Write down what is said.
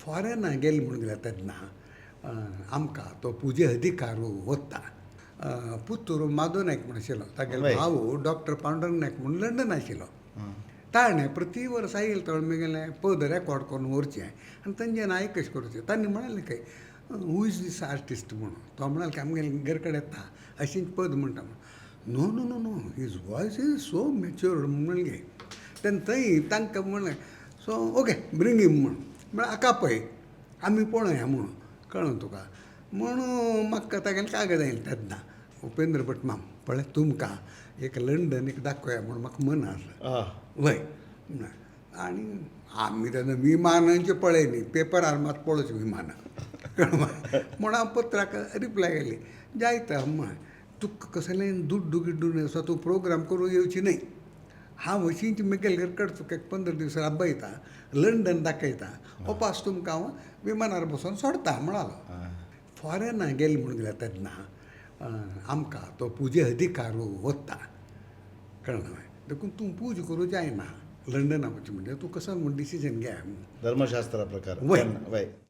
Foreign गेले म्हणून गेल्या तेन्ना आमकां तो पुजे अधिकारू वता पुत्तूर माधव नायक म्हणून आशिल्लो तागेलो वय. भाव डॉक्टर पांडुरंग नायक म्हणून लंडन आशिल्लो. ताणें प्रती वर्सा येयले तो म्हगेलें पद रेकॉर्ड करून व्हरचें आनी तांचे नायक कशें करचें तांणी म्हळें खंय हू इज दीस आर्टिस्ट म्हणून तो म्हणाल की आमगेले घरा कडेन येता अशें पद म्हणटा म्हणून no no no no his voice is so matured म्हणलें गे तेन्ना थंय तांकां म्हणलें सो ओके ब्रिंग हिम म्हणून म्हळ्यार आका पळय आमी पळोवया म्हणून कळ्ळें तुका म्हणून म्हाका तागेलें कागद आयलें तेन्ना उपेंद्र भट माम पळय तुमकां एक लंडन एक दाखोवया म्हणून म्हाका मन आसलें वय आनी आमी तेन्ना विमानांचे पळय न्ही पेपरार मात पळोवचे विमानां म्हूण हांव पत्राक रिप्लाय केली जायता म्हण तुका कसलें दुड्डू गिड्डू असो तूं प्रोग्राम करूं येवची न्हय हांव अशींच मुगेले घर कडचो एक 15 दीस राबयता लंडन दाखयता ओपास तुमकां हांव विमानार बसोवन सोडता म्हणालो. फॉरेन गेले म्हणून गेल्या तेन्ना आमकां तो पुजे अधिकारू वता कळ्ळें देखून तूं पूज करूं जायना लंडना वचचें म्हणजे तूं कसो म्हूण डिसिजन घे धर्मशास्त्रा प्रकार वय. वय